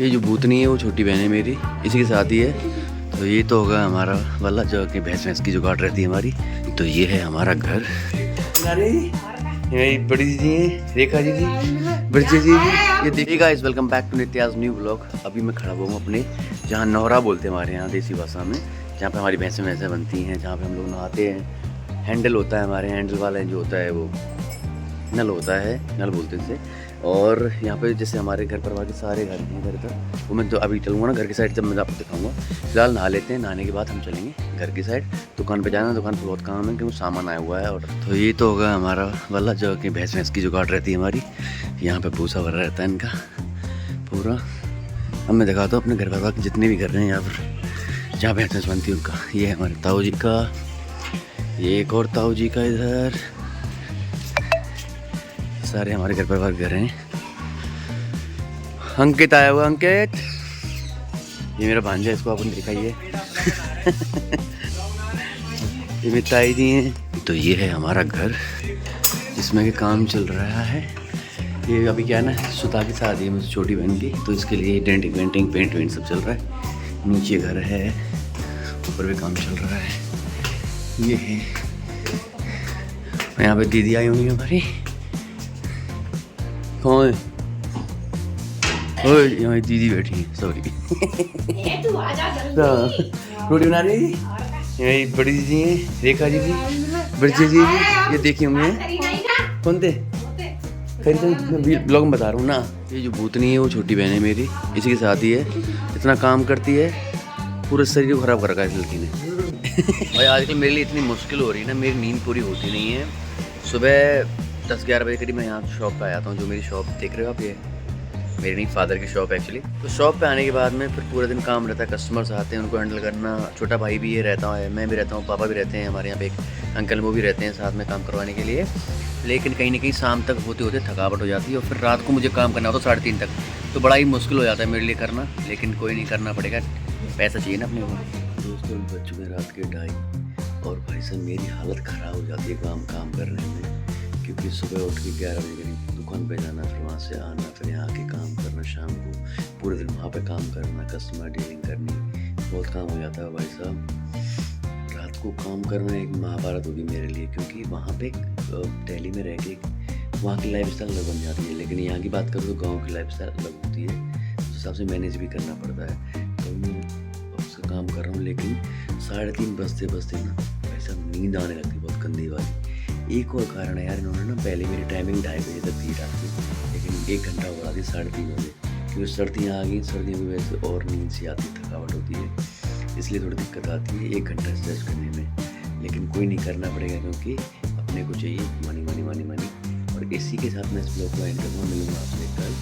ये जो भूतनी है वो छोटी बहन है मेरी, इसी के साथ ही है। तो ये तो होगा हमारा वाला जो कि भैंस की जो गाड़ रहती है हमारी। तो ये है हमारा घर। मेरी बड़ी दीदी है रेखा दीदी, बड़ी दीदी। ये देखिए guys, welcome back to Nitya's new blog. अभी मैं खड़ा हुआ हूँ अपने, जहाँ नौरा बोलते हैं हमारे यहाँ देसी भाषा में, जहाँ पे हमारी भैंसें वैसे बनती हैं, जहाँ पे हम लोग नहाते हैं। हैंडल होता है हमारे, हैंडल वाला जो होता है वो नल होता है, नल बोलते हैं इसे। और यहाँ पे जैसे हमारे घर परिवार के सारे घर हैं घर का, वो मैं तो अभी चलूँगा ना घर की साइड, जब मैं आपको दिखाऊंगा। फिलहाल नहा लेते हैं, नहाने के बाद हम चलेंगे घर की साइड। दुकान पे जाना, दुकान पे बहुत काम है क्योंकि सामान आया हुआ है। और तो ये तो होगा हमारा वाला जो कि भैंस की जो गाड़ रहती है हमारी। यहाँ पे भूसा भरा रहता है इनका पूरा। अब मैं दिखाता हूँ अपने घर परिवार के जितने भी घर रहे हैं यहाँ पर, जहाँ भैंस बनती है उनका। ये है हमारे ताऊ जी का, ये एक और ताऊ जी का इधर, सारे हमारे घर परिवार घर हैं। अंकित आया हुआ, अंकित ये मेरा भांजा है, इसको अपन दिखाइए। ये मेरी ताई जी हैं। तो ये है हमारा घर जिसमें कि काम चल रहा है। ये अभी क्या है ना, सुता की शादी है मुझे छोटी बहन की, तो इसके लिए डेंटिंग वेंटिंग पेंट वेंट सब चल रहा है। नीचे घर है, ऊपर भी काम चल रहा है। ये है यहाँ पे दीदी आई हुई हमारी। कौन है? ओए यहाँ दीदी बैठी है, सॉरी। रोटी बना रही है यही बड़ी दीदी है रेखा दीदी, बड़ी दीदी। ये देखी होंगे कौन थे, ब्लॉग में बता रहा हूँ ना। ये जो भूतनी है वो छोटी बहन है मेरी, इसी के साथ ही है। इतना काम करती है, पूरे शरीर को खराब कर रखा है इस लड़की ने। भाई आजकल मेरे लिए इतनी मुश्किल हो रही है ना, मेरी नींद पूरी होती नहीं है। सुबह 10-11 बजे करीब मैं यहाँ शॉप पे आया था, जो मेरी शॉप देख रहे हो आप, ये मेरी नहीं फादर की शॉप एक्चुअली। तो शॉप पे आने के बाद में फिर पूरे दिन काम रहता है, कस्टमर्स आते हैं उनको हैंडल करना। छोटा भाई भी ये रहता है, मैं भी रहता हूँ, पापा भी रहते हैं हमारे यहाँ पे, एक अंकल वो भी रहते हैं साथ में काम करवाने के लिए। लेकिन कहीं ना कहीं शाम तक होते होते थकावट हो जाती है, और फिर रात को मुझे काम करना होता है 3:30 तक। तो बड़ा ही मुश्किल हो जाता है मेरे लिए करना, लेकिन कोई नहीं, करना पड़ेगा, पैसा चाहिए ना अपने को। दोस्तों बज चुके रात के 2:30, और भाई साहब मेरी हालत ख़राब हो जाती है काम करने में, क्योंकि सुबह उठ के 11 बजे करीब दुकान पे जाना, फिर वहाँ से आना, फिर यहाँ आके काम करना, शाम को पूरे दिन वहाँ पे काम करना, कस्टमर डीलिंग करनी, बहुत काम हो जाता है भाई साहब। रात को काम करना एक महाभारत होगी मेरे लिए, क्योंकि वहाँ पे दिल्ली में रह के वहाँ की लाइफ स्टाइल अलग बन जाती है, लेकिन यहाँ की बात करूँ तो गाँव की लाइफ स्टाइल अलग होती है, उस हिसाब से मैनेज भी करना पड़ता है। तो मैं उसका काम कर रहा हूँ, लेकिन 3:30 बजते ना भाई साहब नींद आने लगती बहुत गंदी वाली। एक और कारण है यार, इन्होंने ना पहले मेरी टाइमिंग 2:30 बजे तक थी रात की, लेकिन 1 घंटा बढ़ा दी 3:30 बजे, क्योंकि सर्दियाँ आ गई, सर्दियों की वजह से और नींद सी आती, थकावट होती है, इसलिए थोड़ी दिक्कत आती है 1 घंटा स्ट्रेच करने में। लेकिन कोई नहीं, करना पड़ेगा, क्योंकि अपने को चाहिए मनी मनी मनी मनी। और इसी के साथ मैं इस ब्लॉग को एंड करूँगा। मिलूंगा आपसे कल